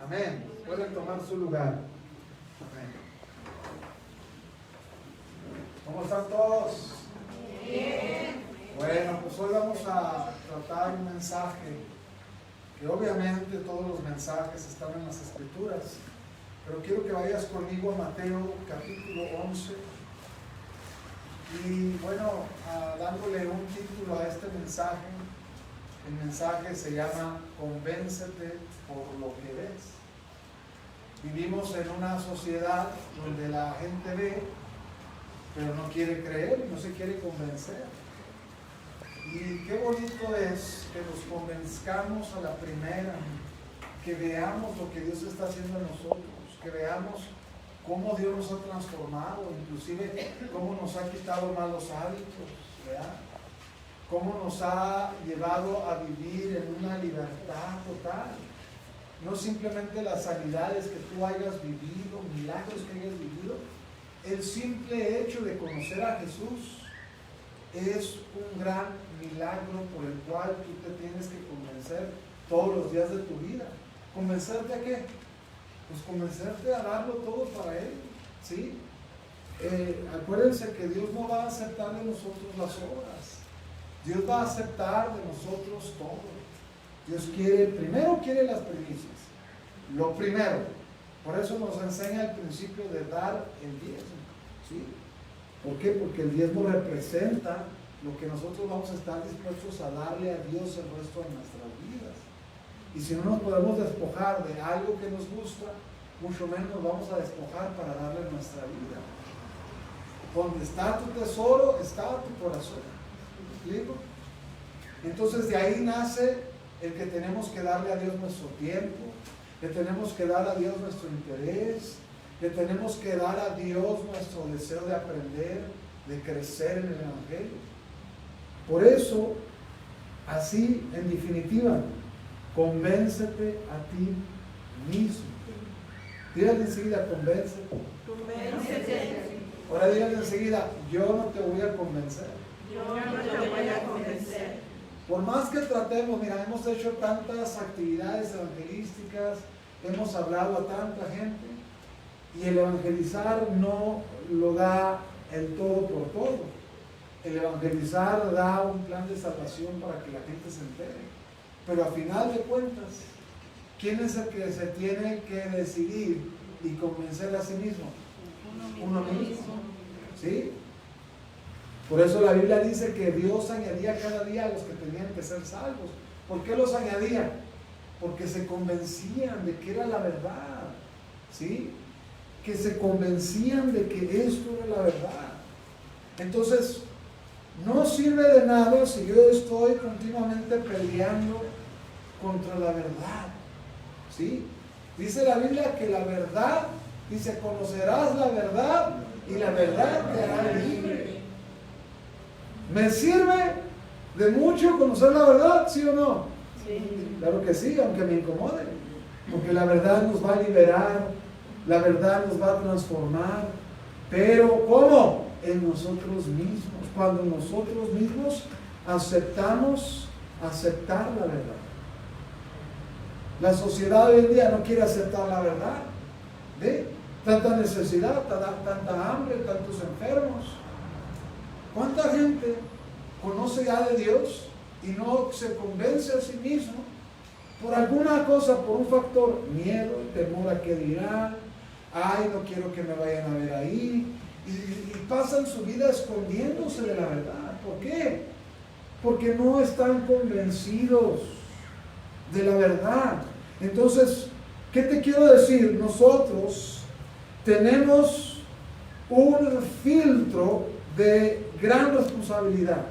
Amén. Pueden tomar su lugar. Amén. ¿Cómo están todos? Bien. Bueno, pues hoy vamos a tratar un mensaje que obviamente todos los mensajes están en las Escrituras, pero quiero que vayas conmigo a Mateo capítulo 11 y bueno, dándole un título a este mensaje. El mensaje se llama Convéncete por lo que ves. Vivimos en una sociedad donde la gente ve, pero no quiere creer, no se quiere convencer. Y qué bonito es que nos convenzcamos a la primera, que veamos lo que Dios está haciendo en nosotros, que veamos cómo Dios nos ha transformado, inclusive cómo nos ha quitado malos hábitos, ¿verdad? Cómo nos ha llevado a vivir en una libertad total. No simplemente las sanidades que tú hayas vivido, milagros que hayas vivido, el simple hecho de conocer a Jesús es un gran milagro por el cual tú te tienes que convencer todos los días de tu vida. ¿Convencerte a qué? Pues convencerte a darlo todo para Él, ¿sí? Acuérdense que Dios no va a aceptar de nosotros las obras. Dios va a aceptar de nosotros todo. Dios primero quiere las primicias. Lo primero. Por eso nos enseña el principio de dar el diezmo, ¿sí? ¿Por qué? Porque el diezmo representa lo que nosotros vamos a estar dispuestos a darle a Dios el resto de nuestras vidas. Y si no nos podemos despojar de algo que nos gusta, mucho menos nos vamos a despojar para darle nuestra vida. Donde está tu tesoro, está tu corazón. ¿Me explico? Entonces de ahí nace el que tenemos que darle a Dios nuestro tiempo, que tenemos que dar a Dios nuestro interés, que tenemos que dar a Dios nuestro deseo de aprender, de crecer en el Evangelio. Por eso, así en definitiva, convéncete a ti mismo. Dígale enseguida, convéncete. Ahora dígale enseguida, yo no te voy a convencer. Yo no te voy a convencer. Por más que tratemos, mira, hemos hecho tantas actividades evangelísticas, hemos hablado a tanta gente, y el evangelizar no lo da el todo por todo. El evangelizar da un plan de salvación para que la gente se entere. Pero a final de cuentas, ¿quién es el que se tiene que decidir y convencer a sí mismo? Uno mismo. ¿Sí? Por eso la Biblia dice que Dios añadía cada día a los que tenían que ser salvos. ¿Por qué los añadía? Porque se convencían de que era la verdad. ¿Sí? Que se convencían de que esto era la verdad. Entonces, no sirve de nada si yo estoy continuamente peleando contra la verdad. ¿Sí? Dice la Biblia que la verdad, dice, conocerás la verdad y la verdad te hará libre. ¿Me sirve de mucho conocer la verdad, sí o no? Sí. Claro que sí, aunque me incomode. Porque la verdad nos va a liberar, la verdad nos va a transformar. Pero ¿cómo? En nosotros mismos. Cuando nosotros mismos aceptamos aceptar la verdad. La sociedad hoy en día no quiere aceptar la verdad. ¿Ve? Tanta necesidad, tanta hambre, tantos enfermos. ¿Cuánta gente conoce ya de Dios y no se convence a sí mismo por alguna cosa, por un factor, miedo, temor a qué dirán, ay, no quiero que me vayan a ver ahí, y pasan su vida escondiéndose de la verdad? ¿Por qué? Porque no están convencidos de la verdad. Entonces, ¿qué te quiero decir? Nosotros tenemos un filtro de gran responsabilidad.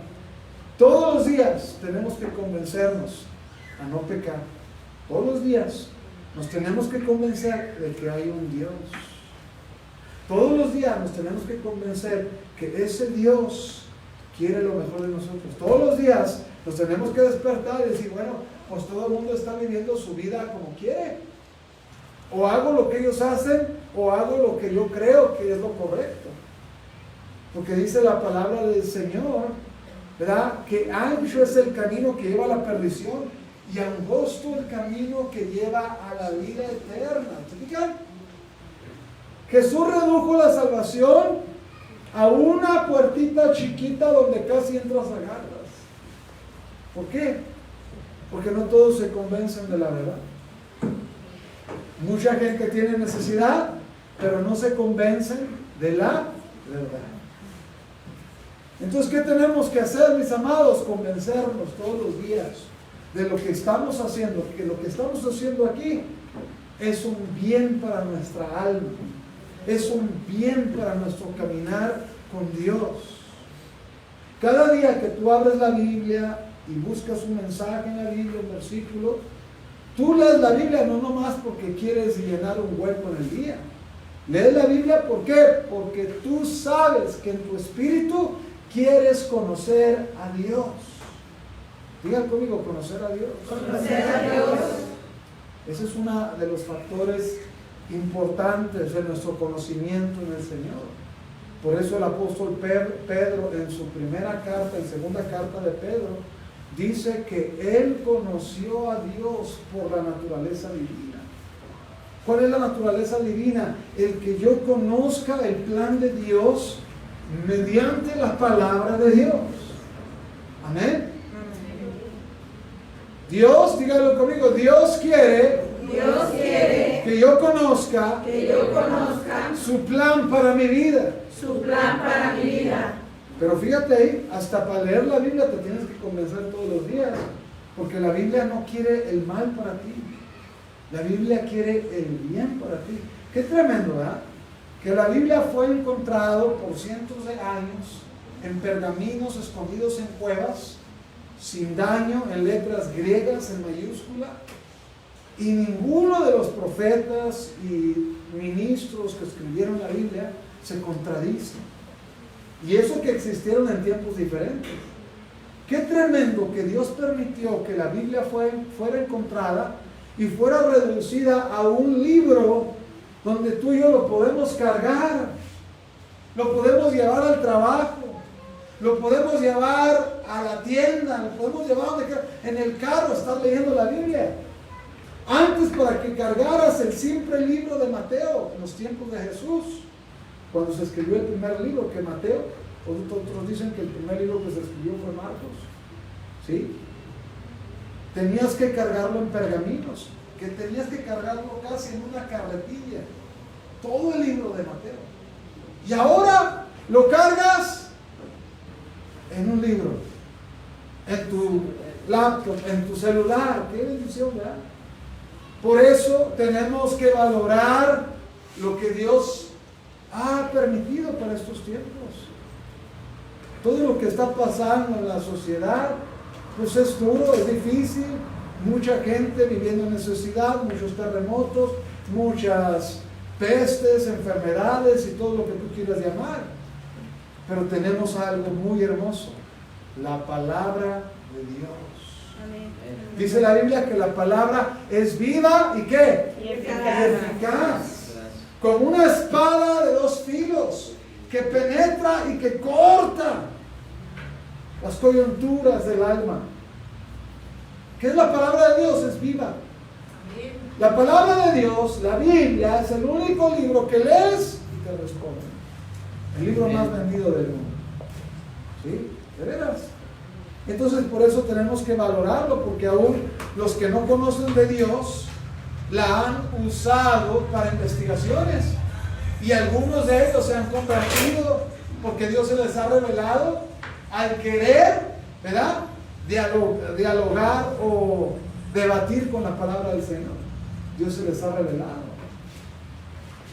Todos los días tenemos que convencernos a no pecar. Todos los días nos tenemos que convencer de que hay un Dios. Todos los días nos tenemos que convencer que ese Dios quiere lo mejor de nosotros. Todos los días nos tenemos que despertar y decir, bueno, pues todo el mundo está viviendo su vida como quiere. O hago lo que ellos hacen, o hago lo que yo creo que es lo correcto. Porque dice la palabra del Señor, ¿verdad? Que ancho es el camino que lleva a la perdición y angosto el camino que lleva a la vida eterna. ¿Se fijan? Jesús redujo la salvación a una puertita chiquita donde casi entras a garras. ¿Por qué? Porque no todos se convencen de la verdad. Mucha gente tiene necesidad, pero no se convencen de la verdad. Entonces, ¿qué tenemos que hacer, mis amados? Convencernos todos los días de lo que estamos haciendo, que lo que estamos haciendo aquí es un bien para nuestra alma, es un bien para nuestro caminar con Dios. Cada día que tú abres la Biblia y buscas un mensaje en la Biblia, un versículo, tú lees la Biblia no nomás porque quieres llenar un hueco en el día. Lees la Biblia, ¿por qué? Porque tú sabes que en tu espíritu quieres conocer a Dios. Digan conmigo, conocer a Dios. Conocer a Dios. Ese es uno de los factores importantes de nuestro conocimiento en el Señor. Por eso el apóstol Pedro, en su primera carta, en segunda carta de Pedro, dice que él conoció a Dios por la naturaleza divina. ¿Cuál es la naturaleza divina? El que yo conozca el plan de Dios mediante la palabra de Dios. Amén. Dios, dígalo conmigo, Dios quiere que yo conozca su plan para mi vida. Pero fíjate ahí, hasta para leer la Biblia te tienes que convencer todos los días, porque la Biblia no quiere el mal para ti, la Biblia quiere el bien para ti. Qué tremendo, ¿verdad? Que la Biblia fue encontrado por cientos de años en pergaminos escondidos en cuevas, sin daño, en letras griegas, en mayúscula, y ninguno de los profetas y ministros que escribieron la Biblia se contradice. Y eso que existieron en tiempos diferentes. Qué tremendo que Dios permitió que la Biblia fuera encontrada y fuera reducida a un libro donde tú y yo lo podemos cargar, lo podemos llevar al trabajo, lo podemos llevar a la tienda, lo podemos llevar en el carro, estar leyendo la Biblia. Antes, para que cargaras el simple libro de Mateo, en los tiempos de Jesús, cuando se escribió el primer libro, que Mateo, otros dicen que el primer libro que se escribió fue Marcos, ¿sí? Tenías que cargarlo en pergaminos, que tenías que cargarlo casi en una carretilla, todo el libro de Mateo. Y ahora lo cargas en un libro, en tu laptop, en tu celular. Qué bendición, ¿verdad? Por eso tenemos que valorar lo que Dios ha permitido para estos tiempos. Todo lo que está pasando en la sociedad, pues es duro, es difícil, mucha gente viviendo en necesidad, muchos terremotos, muchas pestes, enfermedades y todo lo que tú quieras llamar. Pero tenemos algo muy hermoso, la palabra de Dios. Amén. Dice la Biblia que la palabra es viva y ¿qué? Y eficaz. Como una espada de dos filos que penetra y que corta las coyunturas del alma. ¿Qué es la palabra de Dios? Es viva. La palabra de Dios, la Biblia, es el único libro que lees y te responde. El libro más vendido del mundo. ¿Sí? ¿De veras? Entonces por eso tenemos que valorarlo, porque aún los que no conocen de Dios la han usado para investigaciones, y algunos de ellos se han convertido porque Dios se les ha revelado al querer, ¿verdad?, dialogar o debatir con la palabra del Señor. Dios se les ha revelado.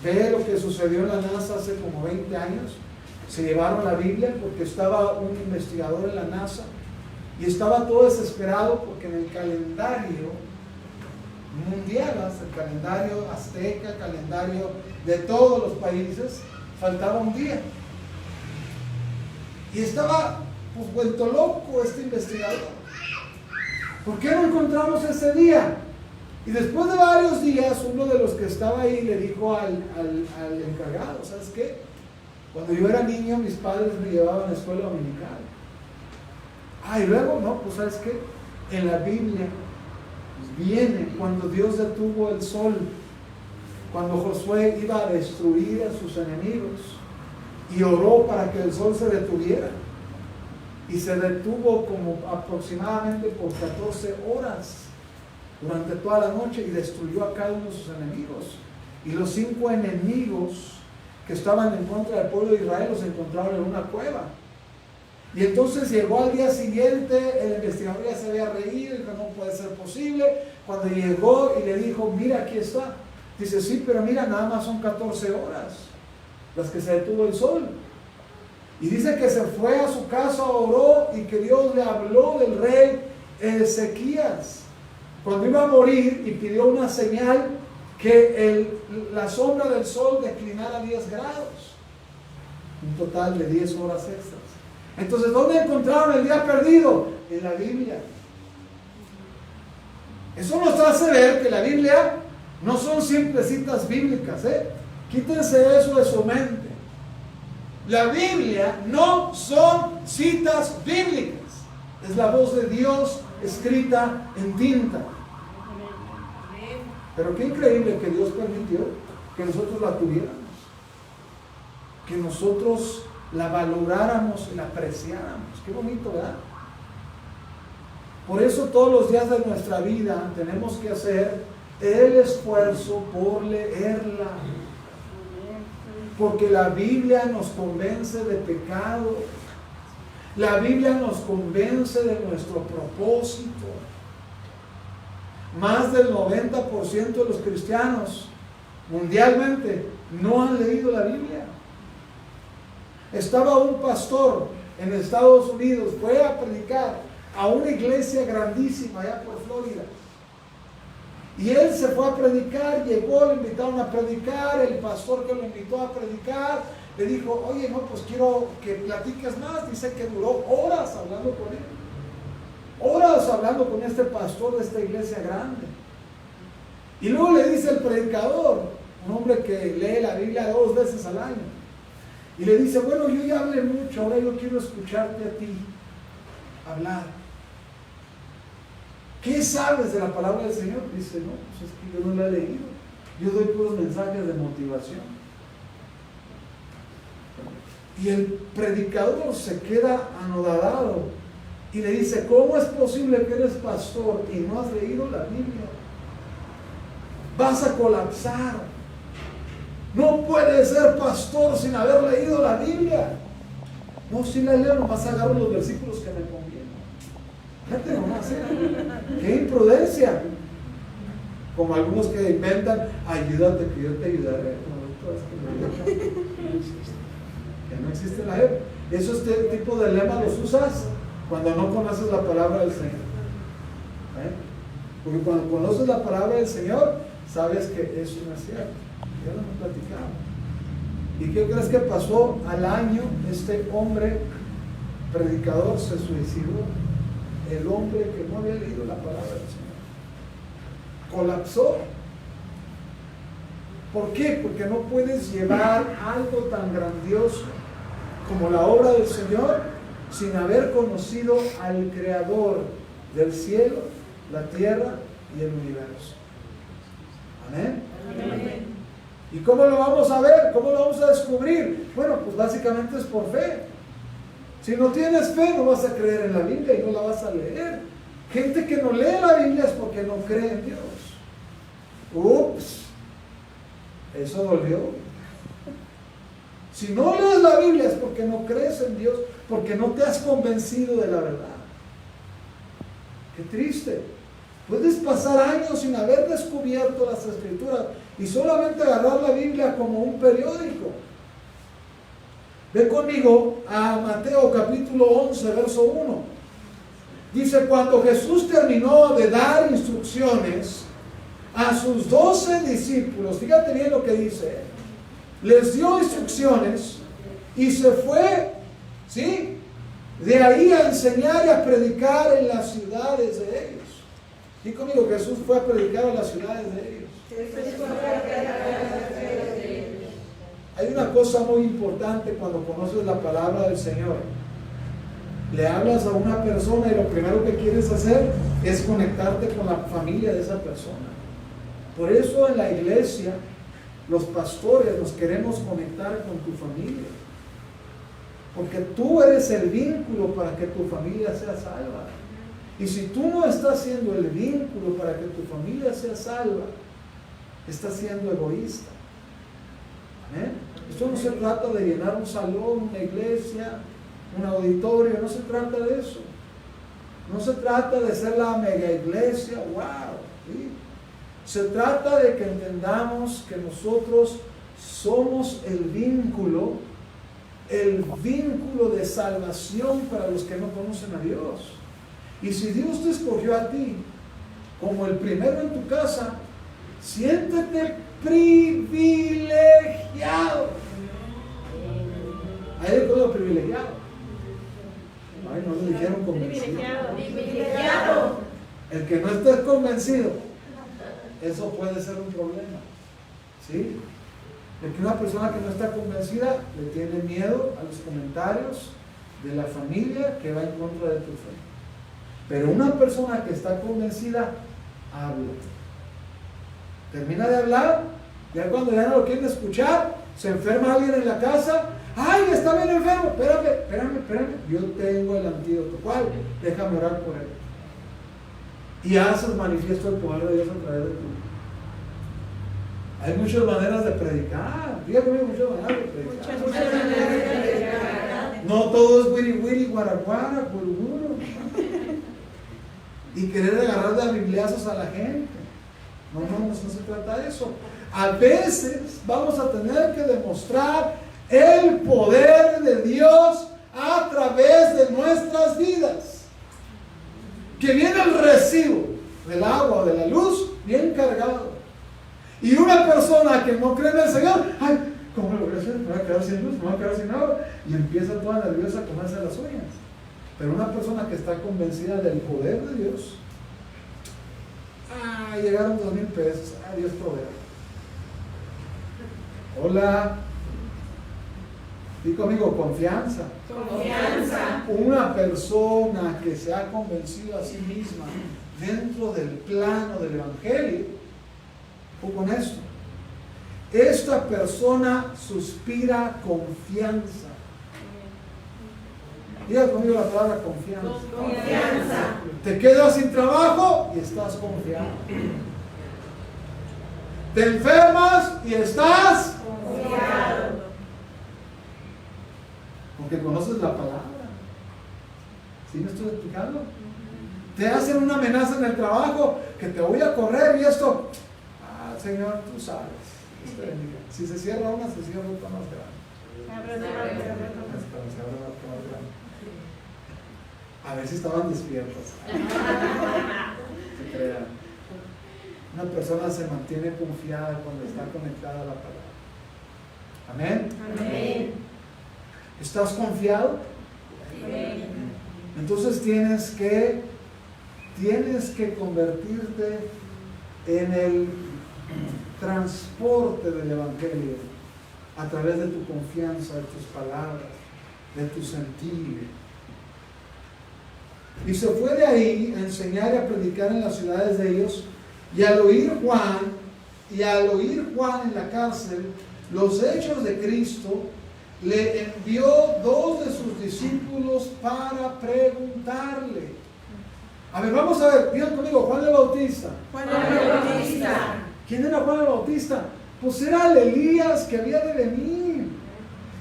Ve lo que sucedió en la NASA hace como 20 años. Se llevaron la Biblia porque estaba un investigador en la NASA y estaba todo desesperado porque en el calendario mundial, el calendario azteca, calendario de todos los países, faltaba un día. Y estaba pues vuelto loco este investigador. ¿Por qué no encontramos ese día? Y después de varios días, uno de los que estaba ahí le dijo al encargado, ¿sabes qué? Cuando yo era niño, mis padres me llevaban a la escuela dominical. Y luego, no, pues ¿sabes qué? En la Biblia viene cuando Dios detuvo el sol, cuando Josué iba a destruir a sus enemigos y oró para que el sol se detuviera. Y se detuvo como aproximadamente por 14 horas durante toda la noche y destruyó a cada uno de sus enemigos. Y los 5 enemigos que estaban en contra del pueblo de Israel los encontraron en una cueva. Y entonces llegó al día siguiente, el investigador ya se había reído y dijo, no puede ser posible. Cuando llegó y le dijo, mira, aquí está. Dice, sí, pero mira, nada más son 14 horas las que se detuvo el sol. Y dice que se fue a su casa, oró y que Dios le habló del rey Ezequías cuando iba a morir y pidió una señal que la sombra del sol declinara 10 grados. Un total de 10 horas extras. Entonces, ¿dónde encontraron el día perdido? En la Biblia. Eso nos hace ver que la Biblia no son simples citas bíblicas, Quítense eso de su mente. La Biblia no son citas bíblicas. Es la voz de Dios escrita en tinta. Pero qué increíble que Dios permitió que nosotros la tuviéramos. Que nosotros la valoráramos y la apreciáramos. Qué bonito, ¿verdad? Por eso todos los días de nuestra vida tenemos que hacer el esfuerzo por leerla. Porque la Biblia nos convence de pecado. La Biblia nos convence de nuestro propósito. Más del 90% de los cristianos mundialmente no han leído la Biblia. Estaba un pastor en Estados Unidos, fue a predicar a una iglesia grandísima allá por Florida. Y él se fue a predicar, llegó, le invitaron a predicar, el pastor que lo invitó a predicar le dijo, oye, no, pues quiero que platiques más. Dice que duró horas hablando con él. Horas hablando con este pastor de esta iglesia grande. Y luego le dice el predicador, un hombre que lee la Biblia 2 veces al año, y le dice, bueno, yo ya hablé mucho, ahora yo quiero escucharte a ti hablar. ¿Qué sabes de la palabra del Señor? Dice, no, pues es que yo no la he leído. Yo doy puros mensajes de motivación. Y el predicador se queda anodadado y le dice, ¿cómo es posible que eres pastor y no has leído la Biblia? Vas a colapsar. No puedes ser pastor sin haber leído la Biblia. No, si la leo, nomás agarro los versículos que me convienen. Fíjate nomás, qué imprudencia. Como algunos que inventan, ayúdate que yo te ayudaré. Que no existe la Biblia. Esos tipo de lema los usas cuando no conoces la palabra del Señor. Porque cuando conoces la palabra del Señor, sabes que eso no es cierto. Ya lo hemos platicado. ¿Y qué crees que pasó? Al año, este hombre predicador se suicidó. El hombre que no había leído la palabra del Señor colapsó. ¿Por qué? Porque no puedes llevar algo tan grandioso como la obra del Señor sin haber conocido al Creador del cielo, la tierra y el universo. Amén. Amén. ¿Y cómo lo vamos a ver? ¿Cómo lo vamos a descubrir? Bueno, pues básicamente es por fe. Si no tienes fe, no vas a creer en la Biblia y no la vas a leer. Gente que no lee la Biblia es porque no cree en Dios. Ups, eso dolió. Si no lees la Biblia es porque no crees en Dios, porque no te has convencido de la verdad. Qué triste. Puedes pasar años sin haber descubierto las Escrituras y solamente agarrar la Biblia como un periódico. Ve conmigo a Mateo capítulo 11, verso 1. Dice, cuando Jesús terminó de dar instrucciones a sus 12 discípulos, fíjate bien lo que dice, les dio instrucciones y se fue, ¿sí?, de ahí a enseñar y a predicar en las ciudades de ellos. Y conmigo, Jesús fue a predicar a las ciudades de ellos. Hay una cosa muy importante cuando conoces la palabra del Señor. Le hablas a una persona y lo primero que quieres hacer es conectarte con la familia de esa persona. Por eso en la iglesia, los pastores nos queremos conectar con tu familia. Porque tú eres el vínculo para que tu familia sea salva. Y si tú no estás siendo el vínculo para que tu familia sea salva, estás siendo egoísta. ¿Amén? Esto no se trata de llenar un salón, una iglesia, un auditorio, no se trata de eso. No se trata de ser la mega iglesia, wow. ¿Sí? Se trata de que entendamos que nosotros somos el vínculo de salvación para los que no conocen a Dios. Y si Dios te escogió a ti como el primero en tu casa, siéntete privilegiado. Ahí es todo privilegiado. Ay, no lo dijeron convencido. Privilegiado. El que no esté convencido, eso puede ser un problema. ¿Sí? Porque una persona que no está convencida le tiene miedo a los comentarios de la familia que va en contra de tu fe. Pero una persona que está convencida, habla. Termina de hablar, ya cuando ya no lo quieren escuchar, se enferma alguien en la casa. ¡Ay, está bien enfermo! Espérame. Yo tengo el antídoto. ¿Cuál? Déjame orar por él. Y haces manifiesto el poder de Dios a través de tu. Hay muchas maneras de predicar. Diga conmigo, muchas maneras de predicar. Muchas maneras de predicar. No todo es wiri, guaraguara, guruguru. Y querer agarrar de bibliazos a la gente. No se trata de eso. A veces vamos a tener que demostrar el poder de Dios a través de nuestras vidas. Que viene el recibo del agua o de la luz bien cargado. Y una persona que no cree en el Señor, ay, ¿cómo lo voy a hacer? Me voy a quedar sin luz, me voy a quedar sin agua. Y empieza toda nerviosa a comerse las uñas. Pero una persona que está convencida del poder de Dios, llegaron 2,000 pesos, Dios proveerá. Hola. Di conmigo, confianza. Confianza. Una persona que se ha convencido a sí misma dentro del plano del Evangelio, o con esto, esta persona suspira confianza. Diga conmigo la palabra confianza. Confianza. Te quedas sin trabajo y estás confiado. Te enfermas y estás confiado. Porque conoces la palabra. ¿Sí me estoy explicando? Te hacen una amenaza en el trabajo que te voy a correr y esto. Señor, tú sabes. Si se cierra una, se cierra otra más grande. A ver si estaban despiertos. Se crean. Una persona se mantiene confiada cuando está conectada a la palabra. Amén. Amén. ¿Estás confiado? Amén. Entonces tienes que convertirte en el transporte del Evangelio a través de tu confianza, de tus palabras, de tu sentir. Y se fue de ahí a enseñar y a predicar en las ciudades de ellos. Y al oír Juan en la cárcel los hechos de Cristo, le envió 2 de sus discípulos para preguntarle. A ver, vamos a ver, digan conmigo, Juan el Bautista. Juan el Bautista. ¿Quién era Juan el Bautista? Pues era el Elías que había de venir.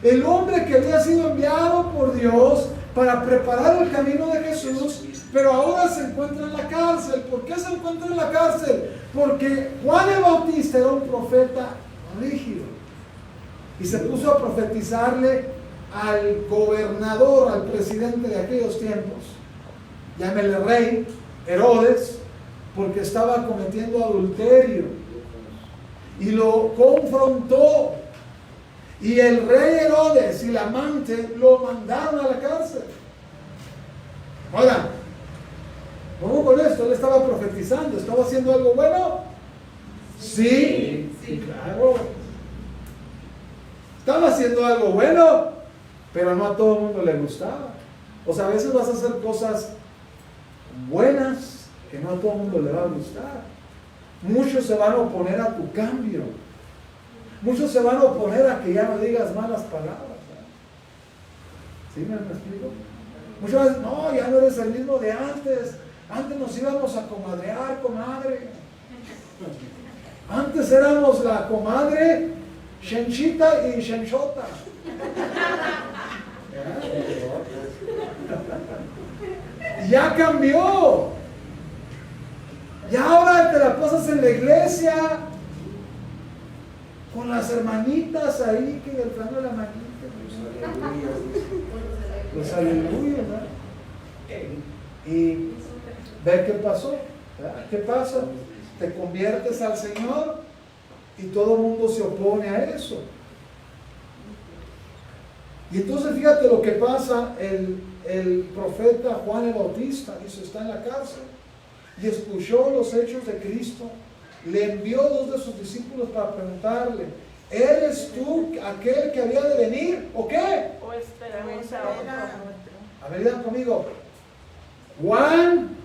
El hombre que había sido enviado por Dios para preparar el camino de Jesús, pero ahora se encuentra en la cárcel. ¿Por qué se encuentra en la cárcel? Porque Juan el Bautista era un profeta rígido y se puso a profetizarle al gobernador, al presidente de aquellos tiempos, llámele rey, Herodes, porque estaba cometiendo adulterio y lo confrontó. Y el rey Herodes y la amante lo mandaron a la cárcel. Ahora, ¿cómo con esto? Él estaba profetizando, ¿estaba haciendo algo bueno? Sí, claro. Estaba haciendo algo bueno, pero no a todo el mundo le gustaba. O sea, a veces vas a hacer cosas buenas que no a todo el mundo le va a gustar. Muchos se van a oponer a tu cambio. Muchos se van a oponer a que ya no digas malas palabras. ¿Sí me explico? Muchas veces, no, ya no eres el mismo de antes. Antes nos íbamos a comadrear, comadre. Antes éramos la comadre Shenchita y Shenchota. Ya cambió. Ya ahora te la pasas en la iglesia con las hermanitas ahí que del plano de la manita. Los aleluyas, ¿verdad? Y ve qué pasó, ¿verdad? ¿Qué pasa? Te conviertes al Señor y todo el mundo se opone a eso. Y entonces fíjate lo que pasa, el profeta Juan el Bautista, dice, está en la cárcel y escuchó los hechos de Cristo, le envió 2 de sus discípulos para preguntarle, ¿eres tú aquel que había de venir o qué? O esperamos a otro. A ver, digan conmigo, Juan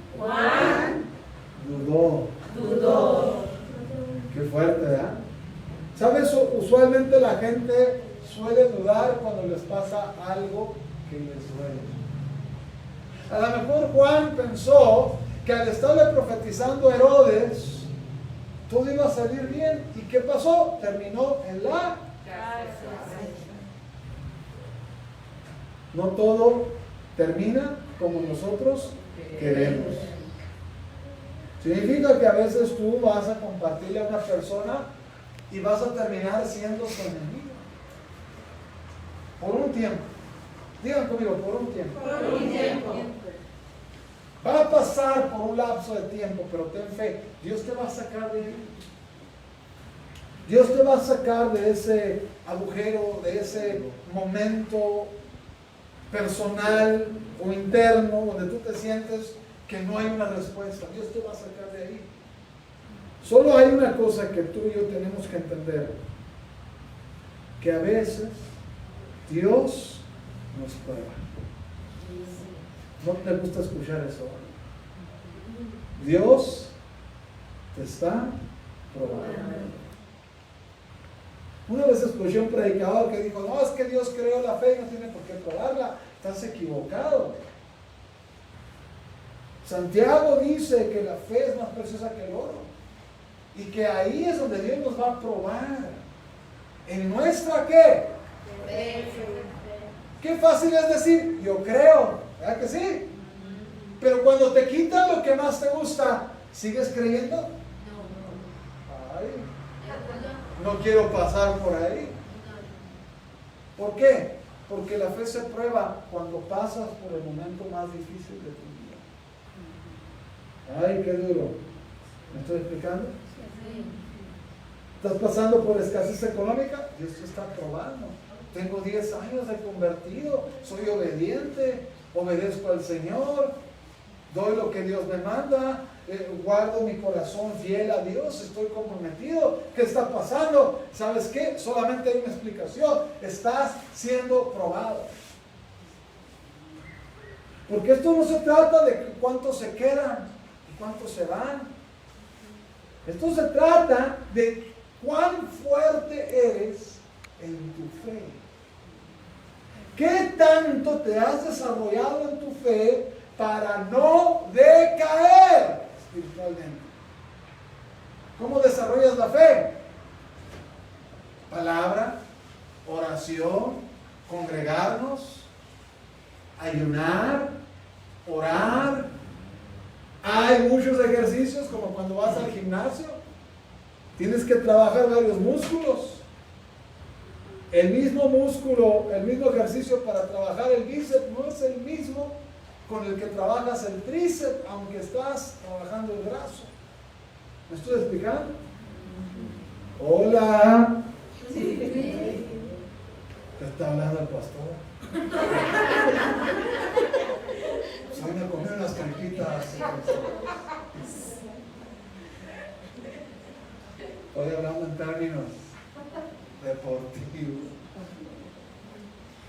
dudó. Qué fuerte, ¿verdad? ¿Sabes? Usualmente la gente suele dudar cuando les pasa algo que les duele. A lo mejor Juan pensó que al estarle profetizando a Herodes, todo iba a salir bien. ¿Y qué pasó? Terminó en la cárcel. No todo termina como nosotros queremos. Significa que a veces tú vas a compartirle a una persona y vas a terminar siendo su enemigo. Por un tiempo. Digan conmigo, por un tiempo. Por un tiempo. Va a pasar por un lapso de tiempo, pero ten fe. Dios te va a sacar de ahí. Dios te va a sacar de ese agujero, de ese momento personal o interno donde tú te sientes que no hay una respuesta. Dios te va a sacar de ahí. Solo hay una cosa que tú y yo tenemos que entender, que a veces Dios nos prueba. ¿No te gusta escuchar eso? Dios te está probando. Una vez escuché un predicador que dijo, no, es que Dios creó la fe y no tiene por qué probarla. Estás equivocado. Santiago dice que la fe es más preciosa que el oro. Y que ahí es donde Dios nos va a probar. ¿En nuestra qué? Qué fácil es decir, yo creo. ¿Verdad que sí? Pero cuando te quitan lo que más te gusta, ¿sigues creyendo? Ay, no quiero pasar por ahí. ¿Por qué? Porque la fe se prueba cuando pasas por el momento más difícil de tu vida. Ay, qué duro. ¿Me estoy explicando? ¿Estás pasando por escasez económica? Dios te está probando. Tengo 10 años de convertido, soy obediente, obedezco al Señor, doy lo que Dios me manda, guardo mi corazón fiel a Dios, estoy comprometido. ¿Qué está pasando? ¿Sabes qué? Solamente hay una explicación. Estás siendo probado. Porque esto no se trata de cuántos se quedan y cuántos se van. Esto se trata de cuán fuerte eres en tu fe. ¿Qué tanto te has desarrollado en tu fe para no decaer espiritualmente? ¿Cómo desarrollas la fe? Palabra, oración, congregarnos, ayunar, orar. Hay muchos ejercicios, como cuando vas al gimnasio. Tienes que trabajar varios músculos. El mismo músculo, el mismo ejercicio para trabajar el bíceps no es el mismo con el que trabajas el tríceps, aunque estás trabajando el brazo. ¿Me estoy explicando? Hola. ¿Qué está hablando el pastor? Hoy me comí unas canjitas. Hoy hablando en términos deportivos.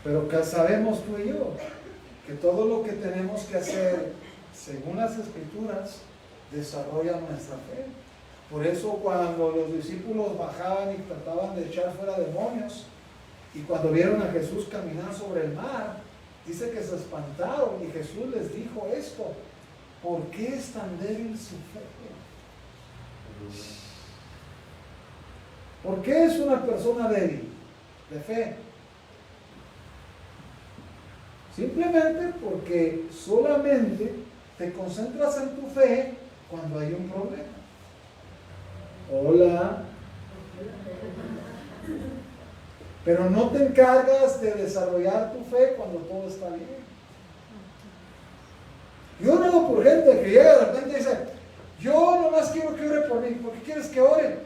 Pero que sabemos tú y yo que todo lo que tenemos que hacer, según las Escrituras, desarrolla nuestra fe. Por eso cuando los discípulos bajaban y trataban de echar fuera demonios, y cuando vieron a Jesús caminar sobre el mar, dice que se espantaron y Jesús les dijo esto: ¿por qué es tan débil su fe? ¿Por qué es una persona débil de fe? Simplemente porque solamente te concentras en tu fe cuando hay un problema. Hola. Pero no te encargas de desarrollar tu fe cuando todo está bien. Yo no hago por gente que llega de repente y dice: yo nomás quiero que ore por mí. ¿Por qué quieres que ore?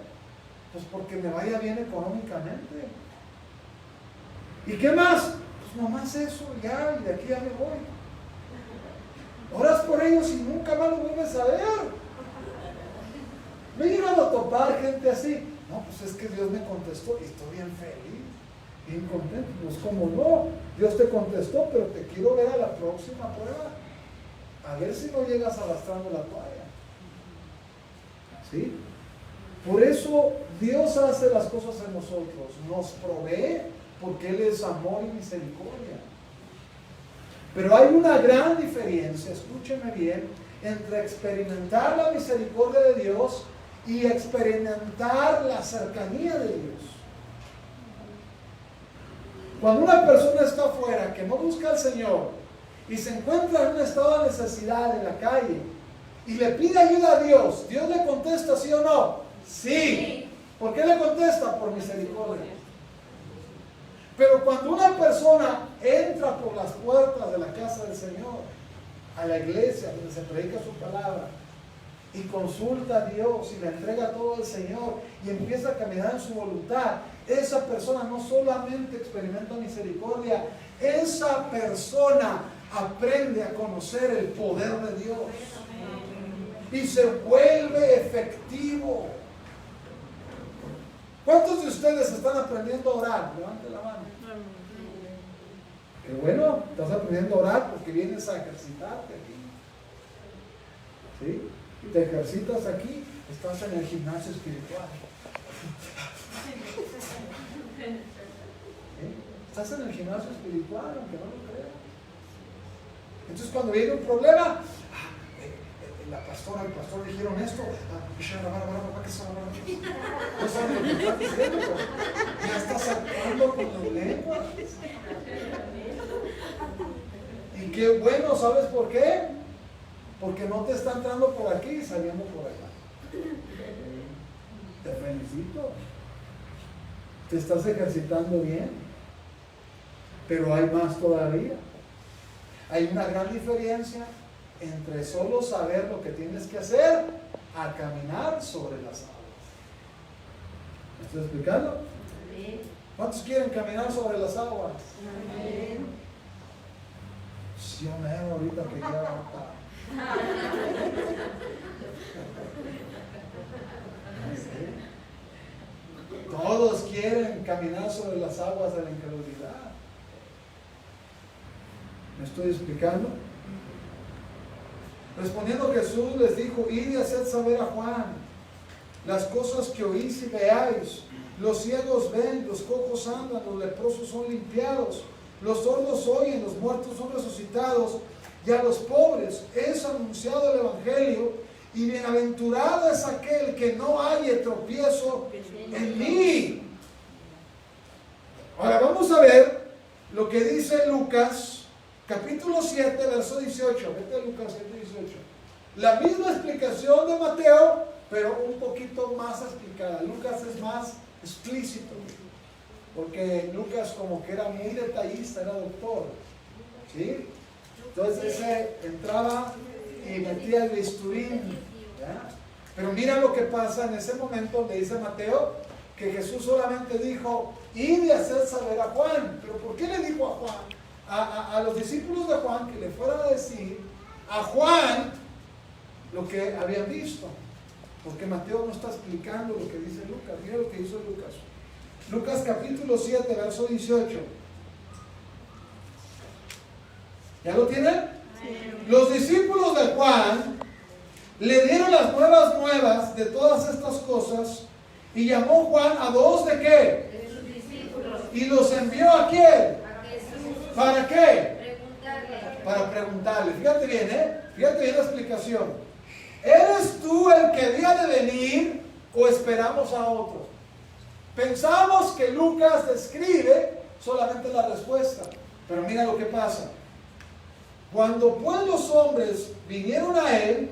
Pues porque me vaya bien económicamente. ¿Y qué más? Pues nomás eso, ya, y de aquí ya me voy. Oras por ellos y nunca más los vuelves a ver. Me he llegado a topar gente así. No, pues es que Dios me contestó y estoy bien feliz, bien contento. Pues como no, Dios te contestó, pero te quiero ver a la próxima prueba. A ver si no llegas arrastrando la toalla. ¿Sí? Por eso Dios hace las cosas en nosotros. Nos provee porque Él es amor y misericordia. Pero hay una gran diferencia, escúcheme bien, entre experimentar la misericordia de Dios y experimentar la cercanía de Dios. Cuando una persona está afuera, que no busca al Señor, y se encuentra en un estado de necesidad en la calle, y le pide ayuda a Dios, ¿Dios le contesta sí o no? Sí. ¿Por qué le contesta? Por misericordia. Pero cuando una persona entra por las puertas de la casa del Señor, a la iglesia donde se predica su palabra, y consulta a Dios y le entrega todo al Señor y empieza a caminar en su voluntad, esa persona no solamente experimenta misericordia, esa persona aprende a conocer el poder de Dios y se vuelve efectivo. ¿Cuántos de ustedes están aprendiendo a orar? Levante la mano. Qué bueno, estás aprendiendo a orar porque vienes a ejercitarte aquí. ¿Sí? Te ejercitas aquí, estás en el gimnasio espiritual. ¿Sí? Estás en el gimnasio espiritual, aunque no lo creas. Entonces cuando viene un problema, la pastora, el pastor dijeron esto, no saben lo que están diciendo, ya estás actuando con la lengua. Y qué bueno, ¿sabes por qué? Porque no te está entrando por aquí y saliendo por allá. Te felicito. Te estás ejercitando bien. Pero hay más todavía. Hay una gran diferencia entre solo saber lo que tienes que hacer a caminar sobre las aguas. ¿Me estoy explicando? ¿Cuántos quieren caminar sobre las aguas? Sí, hombre, ahorita que ya todos quieren caminar sobre las aguas de la incredulidad. ¿Me estoy explicando? Respondiendo Jesús les dijo: id y haced saber a Juan las cosas que oís y veáis. Los ciegos ven, los cojos andan, los leprosos son limpiados, los sordos oyen, los muertos son resucitados, y a los pobres es anunciado el Evangelio, y bienaventurado es aquel que no halle tropiezo en mí. Ahora vamos a ver lo que dice Lucas, capítulo 7, verso 18. Vete a Lucas 7, 18. La misma explicación de Mateo, pero un poquito más explicada. Lucas es más explícito, porque Lucas como que era muy detallista, era doctor, ¿sí? Entonces ese entraba y metía el bisturín, ¿ya? Pero mira lo que pasa en ese momento donde dice Mateo que Jesús solamente dijo: id y haced saber a Juan. ¿Pero por qué le dijo a Juan? A los discípulos de Juan, que le fueran a decir a Juan lo que habían visto, porque Mateo no está explicando lo que dice Lucas. Mira lo que hizo Lucas. Lucas capítulo 7, verso 18. ¿Ya lo tienen? Los discípulos de Juan le dieron las nuevas de todas estas cosas y llamó Juan a dos ¿de qué? De sus discípulos. Y los envió ¿a quién? A Jesús. ¿Para qué? Preguntarle. Para preguntarle. Fíjate bien, fíjate bien la explicación. ¿Eres tú el que había de venir o esperamos a otro? Pensamos que Lucas describe solamente la respuesta, pero mira lo que pasa. Cuando pues los hombres vinieron a él,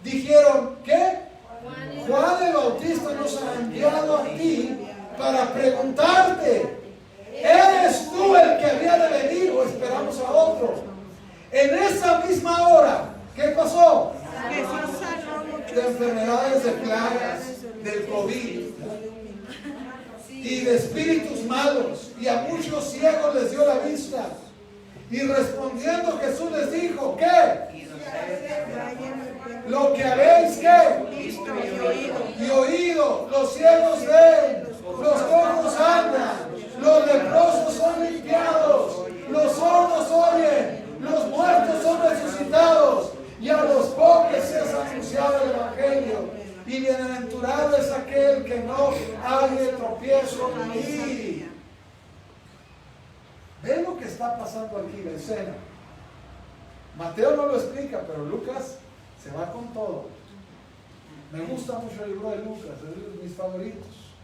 dijeron, ¿qué? Juan el Bautista nos ha enviado a ti para preguntarte, ¿eres tú el que había de venir o esperamos a otro? En esa misma hora, ¿qué pasó? De enfermedades, de plagas, del COVID y de espíritus malos, y a muchos ciegos les dio la vista. Y respondiendo Jesús les dijo, ¿qué? Lo que habéis, ¿qué? Y oído, los ciegos ven, los cojos andan, los leprosos son limpiados, los sordos oyen, los muertos son resucitados, y a los pobres se es anunciado el Evangelio. Y bienaventurado es aquel que no halle tropiezo en mí. ¿Ven lo que está pasando aquí, la escena? Mateo no lo explica, pero Lucas se va con todo. Me gusta mucho el libro de Lucas, es de mis favoritos.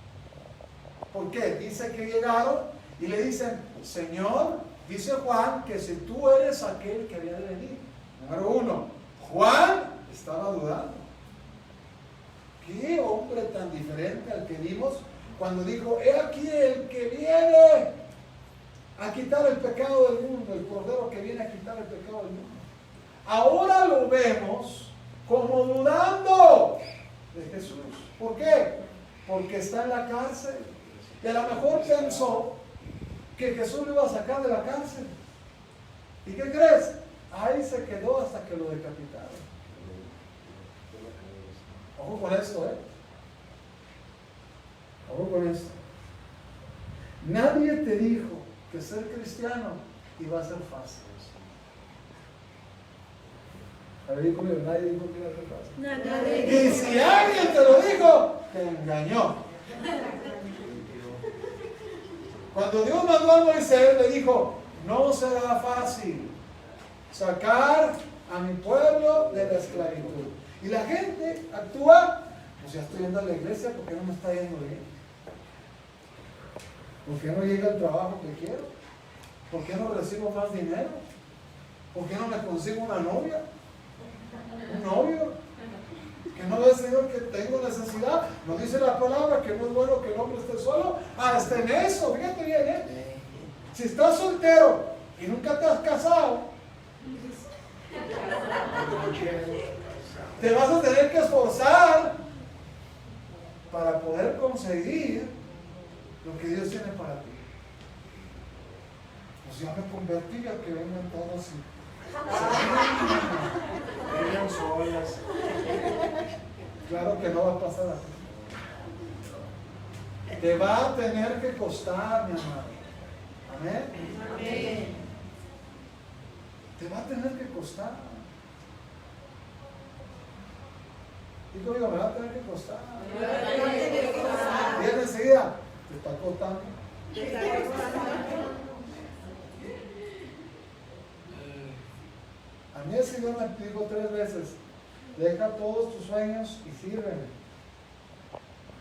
¿Por qué? Dice que llegaron y le dicen, Señor, dice Juan que si tú eres aquel que había de venir. Número uno, Juan estaba dudando. ¿Qué hombre tan diferente al que vimos cuando dijo, he aquí el que viene a quitar el pecado del mundo, el Cordero que viene a quitar el pecado del mundo? Ahora lo vemos como dudando de Jesús. ¿Por qué? Porque está en la cárcel. Y a lo mejor pensó que Jesús lo iba a sacar de la cárcel. ¿Y qué crees? Ahí se quedó hasta que lo decapitaron. Ojo con esto, Ojo con esto. Nadie te dijo que ser cristiano iba a ser fácil. A ver, dijo, nadie dijo que iba a ser fácil. Y si alguien te lo dijo, te engañó. Cuando Dios mandó a Moisés, le dijo, no será fácil sacar a mi pueblo de la esclavitud. Y la gente actúa, pues ya estoy yendo a la iglesia, ¿por qué no me está yendo bien? ¿Por qué no llega el trabajo que quiero? ¿Por qué no recibo más dinero? ¿Por qué no me consigo una novia? ¿Un novio? ¿Que no ve, Señor, que tengo necesidad? ¿No dice la palabra que no es bueno que el hombre esté solo? Hasta en eso, fíjate bien, Si estás soltero y nunca te has casado, te vas a tener que esforzar para poder conseguir lo que Dios tiene para ti. Pues ya me convertí a que vengan todos y vengan solas. Claro que no va a pasar así. Te va a tener que costar, mi amado. Amén. Amén. Te va a tener que costar. Y conmigo, me va a tener que costar. Bien enseguida, te está costando. A mí el Señor me dijo 3 veces, deja todos tus sueños y sírveme.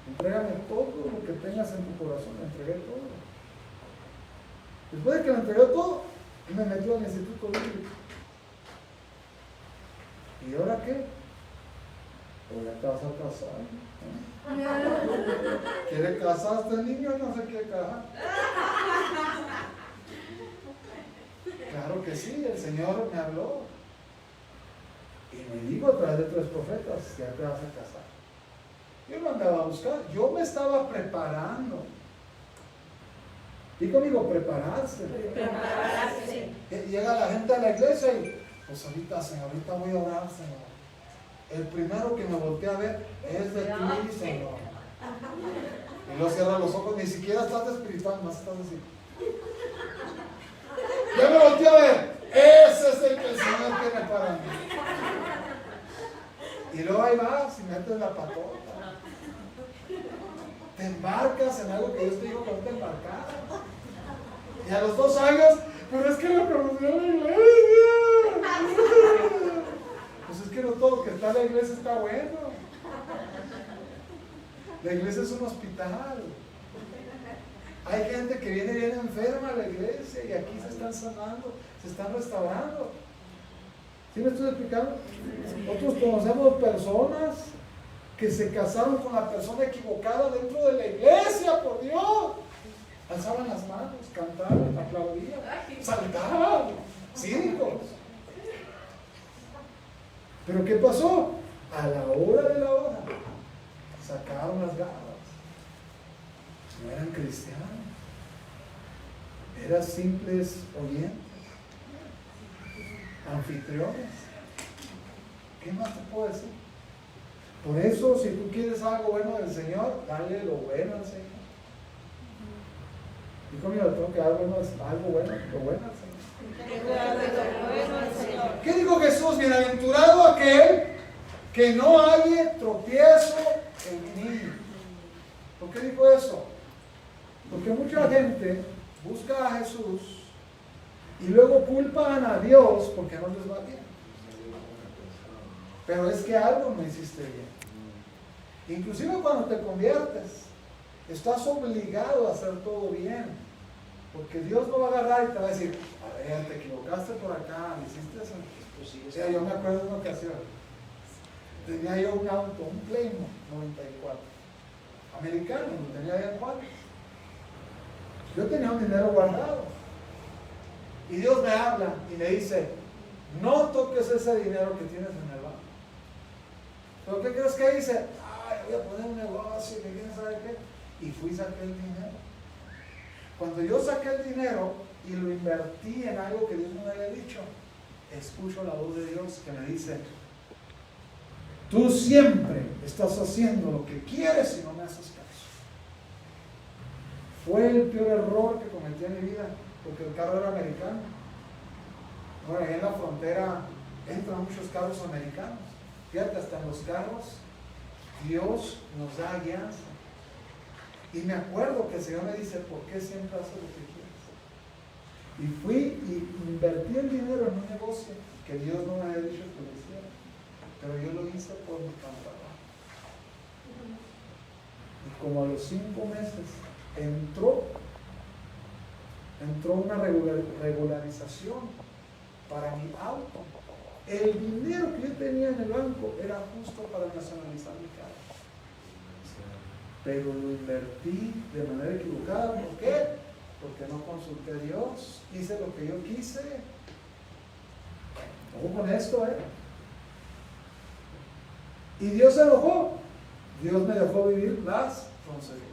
Entrégame todo lo que tengas en tu corazón. Le entregué todo. Después de que le entregué todo, me metió al instituto bíblico. ¿Y ahora qué? Pues ya te vas a casar. ¿Quiere casarse el niño? No se quiere casar. Claro que sí, el Señor me habló. Y me dijo a través de 3 profetas, ya te vas a casar. Yo no andaba a buscar, yo me estaba preparando. Y conmigo, prepararse. Llega la gente a la iglesia y, pues ahorita, Señor, ahorita voy a orar, Señor. El primero que me voltea a ver es de ti, Señor. Y luego cierra los ojos, ni siquiera estás espiritual, más estás así. Ya me volteé a ver, ese es para mí. Y luego ahí vas y metes la patota. Te embarcas en algo que Dios te dijo que no te embarcaras. Y a los 2 años, pero es que la conocí a la iglesia. Pues es que no todo lo que está en la iglesia está bueno. La iglesia es un hospital. Hay gente que viene bien enferma a la iglesia y aquí se están sanando, se están restaurando. ¿Sí me estoy explicando? Nosotros conocemos personas que se casaron con la persona equivocada dentro de la iglesia, por Dios. Alzaban las manos, cantaban, aplaudían, saltaban, cínicos. Pero ¿qué pasó? A la hora de la hora, sacaron las garras. No eran cristianos, eran simples oyentes, anfitriones. ¿Qué más te puedo decir? Por eso, si tú quieres algo bueno del Señor, dale lo bueno al Señor. Y conmigo tengo que dar algo bueno al Señor. ¿Qué dijo Jesús? Bienaventurado aquel que no halle tropiezo en mí. ¿Por qué dijo eso? Porque mucha gente busca a Jesús y luego culpan a Dios porque no les va bien. Pero es que algo no hiciste bien. Inclusive cuando te conviertes, estás obligado a hacer todo bien. Porque Dios no va a agarrar y te va a decir, a ver, te equivocaste por acá, hiciste eso. O sea, yo me acuerdo de una ocasión. Tenía yo un auto, un Plymouth 94. Americano, lo tenía allá en Juárez. Yo tenía un dinero guardado. Y Dios me habla y me dice, no toques ese dinero que tienes en el banco. ¿Pero qué crees que hice? Ay, voy a poner un negocio, que quién sabe qué. Y fui y saqué el dinero. Cuando yo saqué el dinero y lo invertí en algo que Dios me había dicho, escucho la voz de Dios que me dice, tú siempre estás haciendo lo que quieres y no me haces caso. Fue el peor error que cometí en mi vida, porque el carro era americano. Ahora, en la frontera entran muchos carros americanos. Fíjate, hasta en los carros, Dios nos da guianza. Y me acuerdo que el Señor me dice, ¿por qué siempre haces lo que quieres? Y fui y invertí el dinero en un negocio que Dios no me había dicho que lo hiciera. Pero yo lo hice por mi trabajo. Y como a los 5 meses entró una regularización para mi auto. El dinero que yo tenía en el banco era justo para nacionalizar mi carro. Pero lo invertí de manera equivocada. ¿Por qué? Porque no consulté a Dios. Hice lo que yo quise. Ojo con esto, Y Dios se enojó. Dios me dejó vivir las consecuencias.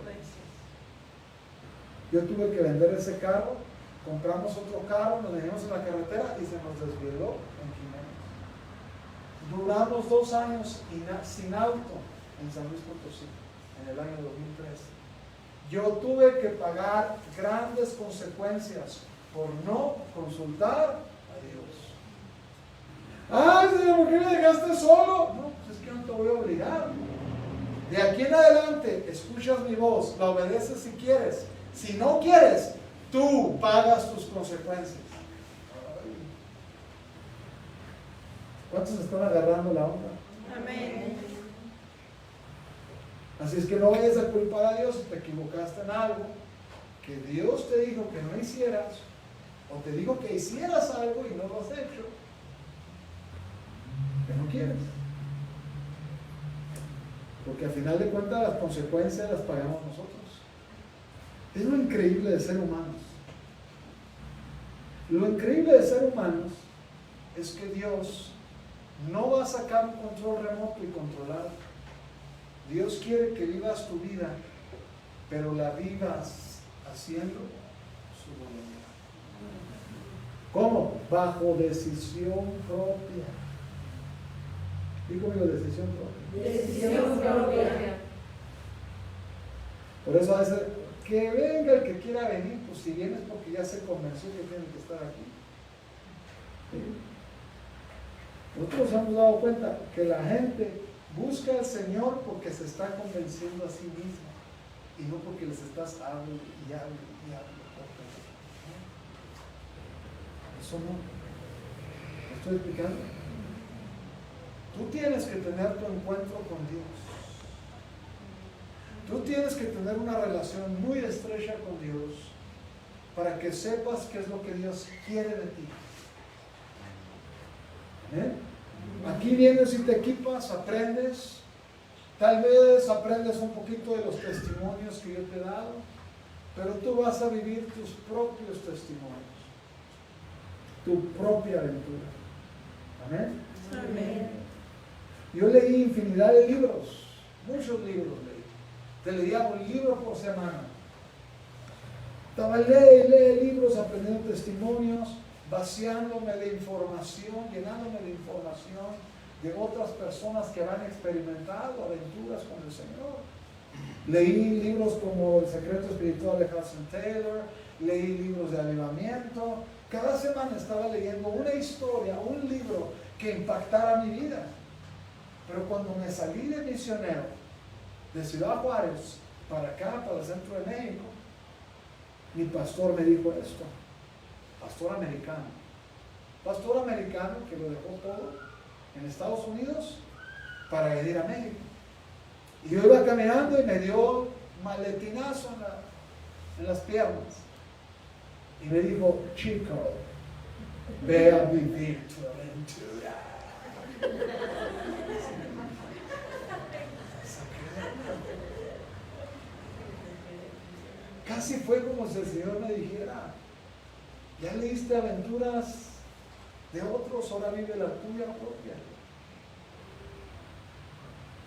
Yo tuve que vender ese carro, compramos otro carro, nos dejamos en la carretera y se nos desvieló en Jiménez. Duramos 2 años sin auto en San Luis Potosí, en el año 2013. Yo tuve que pagar grandes consecuencias por no consultar a Dios. ¡Ay, Señor, por qué me dejaste solo! No, pues es que no te voy a obligar. De aquí en adelante, escuchas mi voz, la obedeces si quieres. Si no quieres, tú pagas tus consecuencias. ¿Cuántos están agarrando la onda? Amén. Así es que no vayas a culpar a Dios si te equivocaste en algo que Dios te dijo que no hicieras, o te dijo que hicieras algo y no lo has hecho, que no quieres. Porque al final de cuentas las consecuencias las pagamos nosotros. Es lo increíble de ser humanos. Lo increíble de ser humanos es que Dios no va a sacar un control remoto y controlado. Dios quiere que vivas tu vida, pero la vivas haciendo su voluntad. ¿Cómo? Bajo decisión propia. Digo conmigo, decisión propia. Decisión propia. Por eso a veces, que venga el que quiera venir, pues si vienes porque ya se convenció que tiene que estar aquí. ¿Sí? Nosotros hemos dado cuenta que la gente busca al Señor porque se está convenciendo a sí misma y no porque les estás hablando y hablando y hablando. Eso no. ¿Me estoy explicando? Tú tienes que tener tu encuentro con Dios. Tú tienes que tener una relación muy estrecha con Dios para que sepas qué es lo que Dios quiere de ti. ¿Eh? Aquí vienes y te equipas, aprendes. Tal vez aprendes un poquito de los testimonios que yo te he dado, pero tú vas a vivir tus propios testimonios, tu propia aventura. Amén. Amén. Yo leí infinidad de libros, muchos libros leí. Te leía un libro por semana. Estaba lee libros, aprendiendo testimonios, vaciándome de información, llenándome de información de otras personas que han experimentado aventuras con el Señor. Leí libros como El secreto espiritual de Hudson Taylor, leí libros de avivamiento. Cada semana estaba leyendo una historia, un libro que impactara mi vida. Pero cuando me salí de misionero, de Ciudad Juárez, para acá, para el centro de México, mi pastor me dijo esto, pastor americano que lo dejó todo en Estados Unidos para venir a México. Y yo iba caminando y me dio maletinazo en las piernas. Y me dijo, chico, ve a vivir tu aventura. Casi fue como si el Señor me dijera, ya leíste aventuras de otros, ahora vive la tuya propia.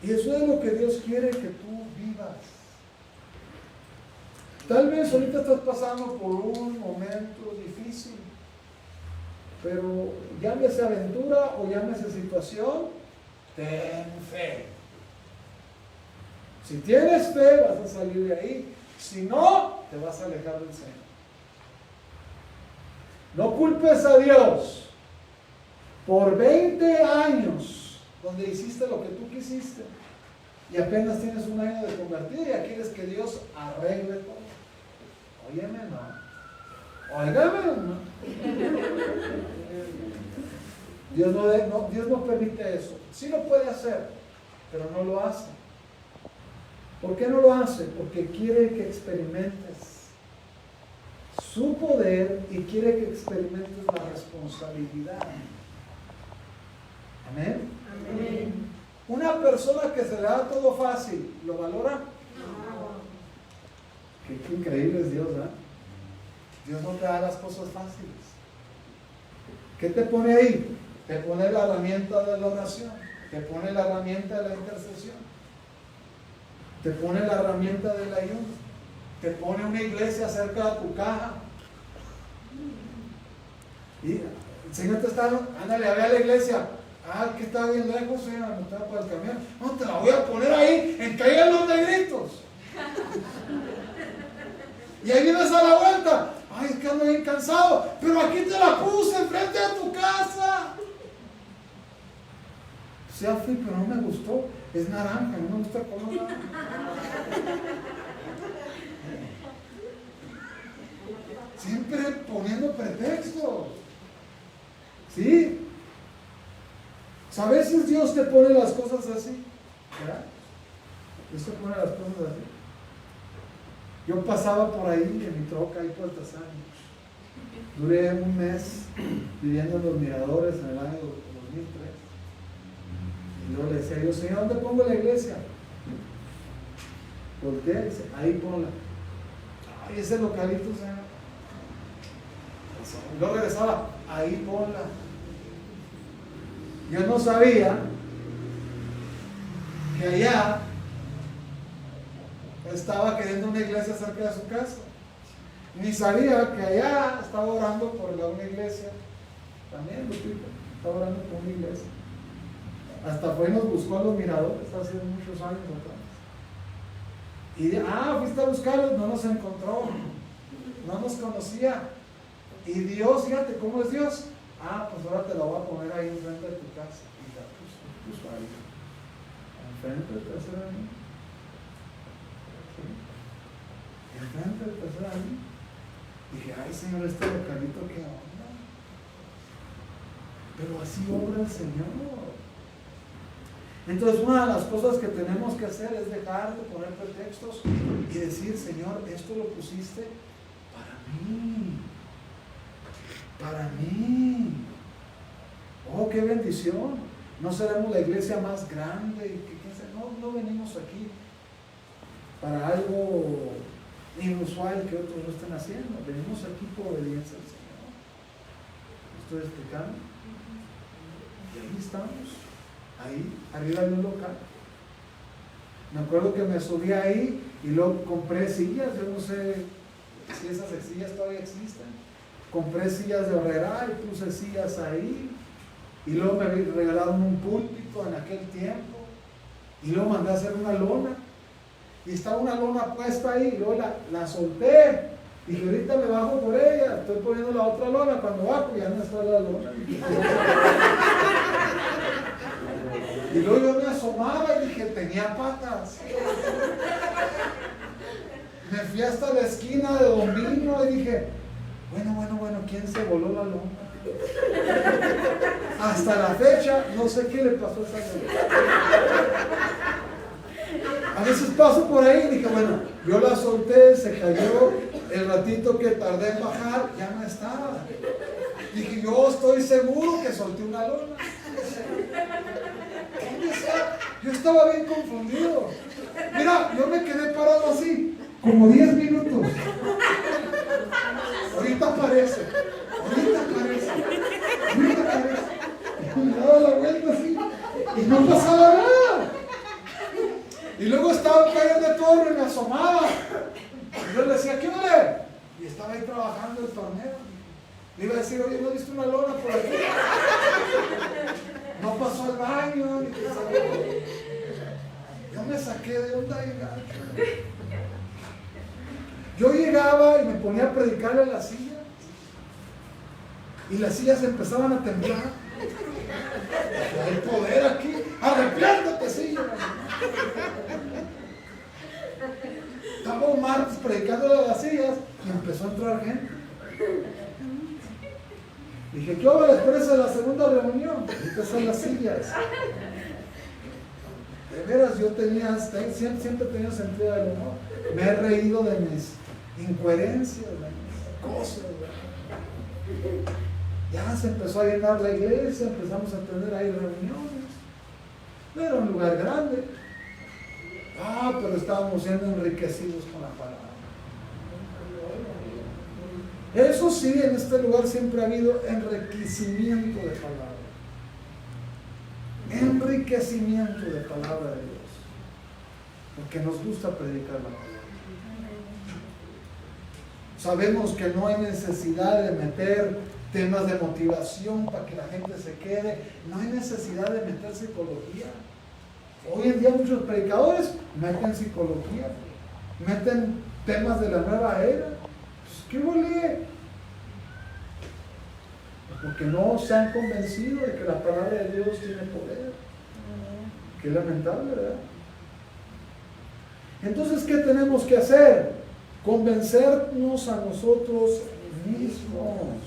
Y eso es lo que Dios quiere que tú vivas. Tal vez ahorita estás pasando por un momento difícil, pero llámese aventura o llámese situación, ten fe. Si tienes fe, vas a salir de ahí. Si no, te vas a alejar del Señor. No culpes a Dios por 20 años donde hiciste lo que tú quisiste y apenas tienes un año de convertir y ya quieres que Dios arregle todo. Óyeme, no. Óigame, no. Dios no permite eso. Sí lo puede hacer, pero no lo hace. ¿Por qué no lo hace? Porque quiere que experimentes su poder y quiere que experimentes la responsabilidad. Amén. Amén. Una persona que se le da todo fácil, ¿lo valora? No. Qué increíble es Dios, ¿verdad? Dios no te da las cosas fáciles. ¿Qué te pone ahí? Te pone la herramienta de la oración, te pone la herramienta de la intercesión, te pone la herramienta del ayuno, te pone una iglesia cerca de tu caja. Y el Señor te está, ándale, ve a la iglesia. Ah, que está bien lejos, Señor, no está para el camión. No, te la voy a poner ahí, en Calle Los Negritos. Y ahí vienes a la vuelta. Ay, es que ando bien cansado, pero aquí te la puse enfrente de tu casa. Ya fui, pero no me gustó. Es naranja, no me gusta el color naranja. Siempre poniendo pretextos. ¿Sí? A veces Dios te pone las cosas así. ¿Verdad? Dios te pone las cosas así. Yo pasaba por ahí en mi troca, ahí por Altazán. Duré un mes viviendo en Los Miradores en el año 2003. Y yo le decía, yo, Señor, ¿dónde pongo la iglesia? Volteé y dice, ahí ponla. Ay, ese localito, Señor. Y luego regresaba, ahí ponla. Yo no sabía que allá estaba queriendo una iglesia cerca de su casa. Ni sabía que allá estaba orando por una iglesia. También Lupita estaba orando por una iglesia. Hasta fue y nos buscó a Los Miradores hace muchos años atrás. Y fuiste a buscarlos, no nos encontró, no nos conocía. Y Dios, fíjate cómo es Dios. Ah, pues ahora te la voy a poner ahí enfrente de tu casa. Y la puso ahí, enfrente del tercer anillo. ¿Sí? Enfrente del tercer anillo. Dije, ay Señor, este localito, ¿qué onda? Pero así obra el Señor. Entonces, una de las cosas que tenemos que hacer es dejar de poner pretextos y decir, Señor, esto lo pusiste para mí. Para mí. Oh, qué bendición. No seremos la iglesia más grande. No venimos aquí para algo inusual que otros no estén haciendo. Venimos aquí por obediencia al Señor. ¿Estoy explicando? Y ahí estamos. Ahí, arriba de un local. Me acuerdo que me subí ahí y luego compré sillas. Yo no sé si esas sillas todavía existen. Compré sillas de horrera y puse sillas ahí. Y luego me regalaron un púlpito en aquel tiempo. Y luego mandé a hacer una lona. Y estaba una lona puesta ahí. Y luego la solté. Dije, ahorita me bajo por ella. Estoy poniendo la otra lona. Cuando bajo ya no está la lona. Y luego yo me asomaba y dije, tenía patas. Me fui hasta la esquina de Domino y dije, bueno, ¿quién se voló la lona? Hasta la fecha, no sé qué le pasó a esa lona. A veces paso por ahí y dije, bueno, yo la solté, se cayó, el ratito que tardé en bajar, ya no estaba. Dije, yo estoy seguro que solté una lona. Yo estaba bien confundido. Mira, yo me quedé parado así, como 10 minutos. Ahorita aparece. Y me daba la vuelta así. Y no pasaba nada. Y luego estaba cayendo de torre y me asomaba. Y yo le decía, ¿qué vale? Y estaba ahí trabajando el torneo. Le iba a decir, oye, ¿no viste una lona por aquí? No pasó al baño. Yo me saqué de onda y gacho. Yo llegaba y me ponía a predicarle a la silla. Y las sillas empezaban a temblar. Hay poder aquí. Arrepiéntate, silla. Estaba un martes predicándole a las sillas y empezó a entrar gente. Dije, ¿qué hora después de la segunda reunión? Empezaron las sillas. De veras, yo siempre he tenido sentido del humor. Me he reído de mis incoherencias, de mis cosas. Ya se empezó a llenar la iglesia, empezamos a tener ahí reuniones. No era un lugar grande. Pero estábamos siendo enriquecidos con la palabra. Eso sí, en este lugar siempre ha habido enriquecimiento de palabra. Enriquecimiento de palabra de Dios. Porque nos gusta predicar la palabra. Sabemos que no hay necesidad de meter temas de motivación para que la gente se quede. No hay necesidad de meter psicología. Hoy en día muchos predicadores meten psicología, meten temas de la nueva era. ¿Qué volé? Porque no se han convencido de que la palabra de Dios tiene poder. Qué lamentable, ¿verdad? Entonces, ¿qué tenemos que hacer? Convencernos a nosotros mismos.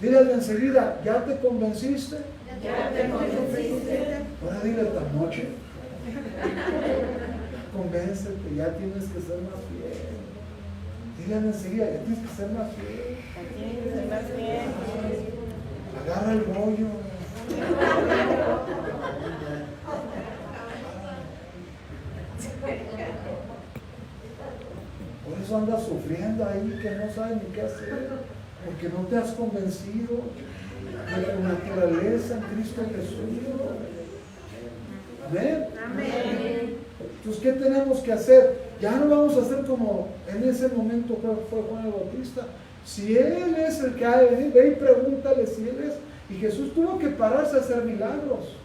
Dile enseguida, ¿ya te convenciste? Ya te convenciste. Ahora dile esta noche. Convéncete, ya tienes que ser más fiel. Dile enseguida, ya tienes que ser más fiel. Agarra el rollo. Por eso andas sufriendo ahí que no sabes ni qué hacer, porque no te has convencido de tu naturaleza en Cristo Jesús. Amén. Amén. Entonces, ¿qué tenemos que hacer? Ya no vamos a hacer como en ese momento fue Juan el Bautista. Si Él es el que ha de venir, ve y pregúntale si Él es. Y Jesús tuvo que pararse a hacer milagros.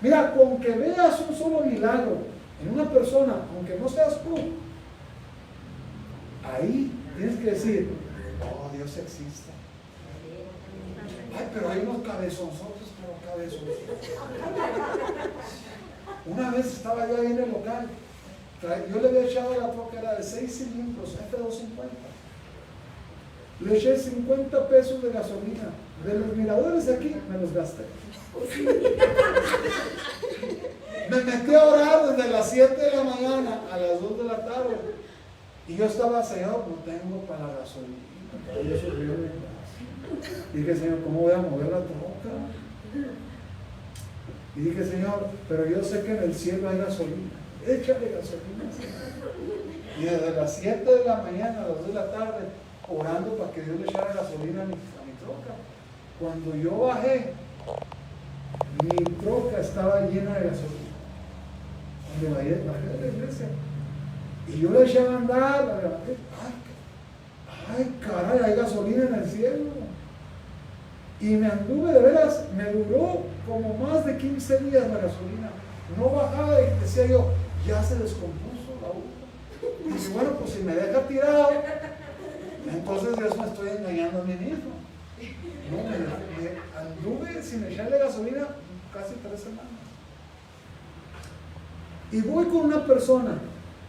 Mira, con que veas un solo milagro en una persona, aunque no seas tú, ahí tienes que decir, Oh, Dios existe. Ay, pero hay unos cabezonzotes, pero cabezonzotes. Una vez estaba yo ahí en el local. Yo le había echado la troca, era de 6 cilindros, F250. Le eché 50 pesos de gasolina. De los miradores de aquí, me los gasté. Me metí a orar desde las 7 de la mañana a las 2 de la tarde. Y yo estaba, Señor, no tengo para la gasolina. Y dije, Señor, ¿cómo voy a mover la troca? Y dije, Señor, pero yo sé que en el cielo hay gasolina. Échale gasolina, Señor. Y desde las 7 de la mañana a las 2 de la tarde, orando para que Dios le echara gasolina a mi troca. Cuando yo bajé, mi troca estaba llena de gasolina. Cuando bajé de la iglesia. Y yo le eché a andar, la levanté. Ay, caray, hay gasolina en el cielo. Y me anduve, de veras, me duró como más de 15 días la gasolina. No bajaba y decía yo, ya se descompuso la uva. Y dije, bueno, pues si me deja tirado, entonces Dios me estoy engañando a mí mismo. No, me anduve sin echarle gasolina casi 3 semanas. Y voy con una persona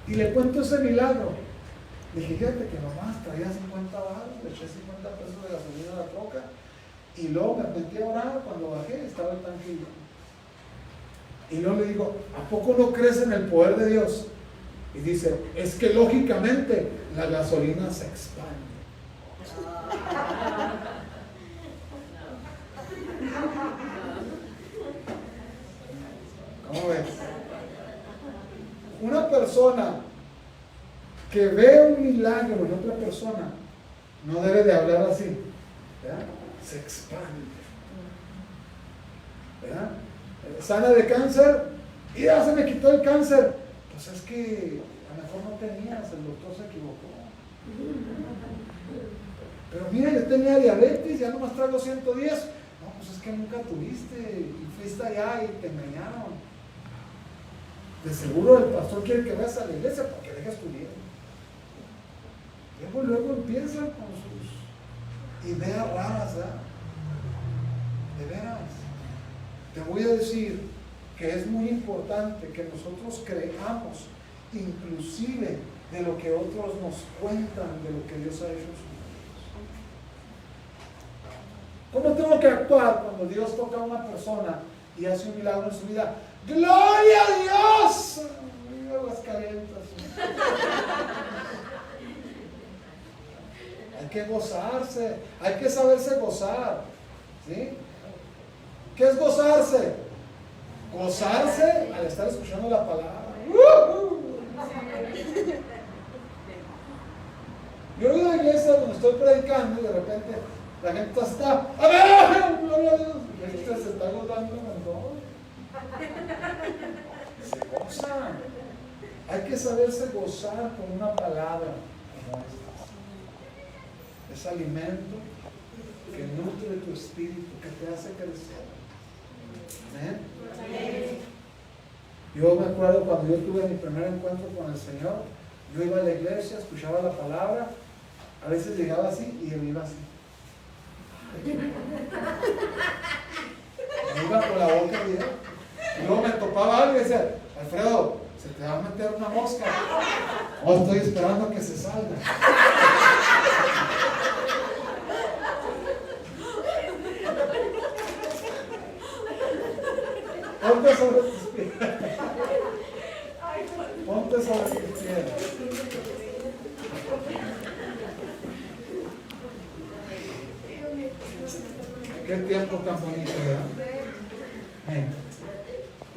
y le cuento ese milagro. Le dije, fíjate que nomás traía 50 baros, le eché 50 pesos de gasolina a la troca. Y luego me metí a orar, cuando bajé estaba el tanque lleno. Y luego le digo, ¿a poco no crees en el poder de Dios? Y dice, es que lógicamente la gasolina se expande. ¿Cómo ves? Una persona que ve un milagro en otra persona no debe de hablar así, ¿verdad? Se expande, ¿verdad? Sana de cáncer y ya se me quitó el cáncer. Pues es que a lo mejor no tenías, el doctor se equivocó. Pero mira, yo tenía diabetes, ya nomás traigo 110. No, pues es que nunca tuviste y fuiste allá y te engañaron. De seguro el pastor quiere que vayas a la iglesia para que dejes tu vida. Luego empiezan con sus ideas raras, ¿verdad? De veras. Te voy a decir que es muy importante que nosotros creamos inclusive de lo que otros nos cuentan de lo que Dios ha hecho en sus vidas. ¿Cómo tengo que actuar cuando Dios toca a una persona y hace un milagro en su vida? ¡Gloria a Dios! Las calientas. Hay que gozarse, hay que saberse gozar, ¿sí? ¿Qué es gozarse? Gozarse al estar escuchando la palabra. Yo he ido a iglesias donde estoy predicando y de repente la gente está, ¡a ver! ¡Gloria a Dios! Y la gente se está gozando en el don. Se goza. Hay que saberse gozar con una palabra como esta. Es alimento que nutre tu espíritu, que te hace crecer. ¿Amén? Yo me acuerdo cuando yo tuve mi primer encuentro con el Señor, yo iba a la iglesia, escuchaba la palabra, a veces llegaba así y me iba así. Me iba por la boca y luego me topaba algo y decía, Alfredo, se te va a meter una mosca. Oh, estoy esperando a que se salga. Ponte sobre tus pies. Ponte sobre tus pies. Qué tiempo tan bonito, ¿verdad?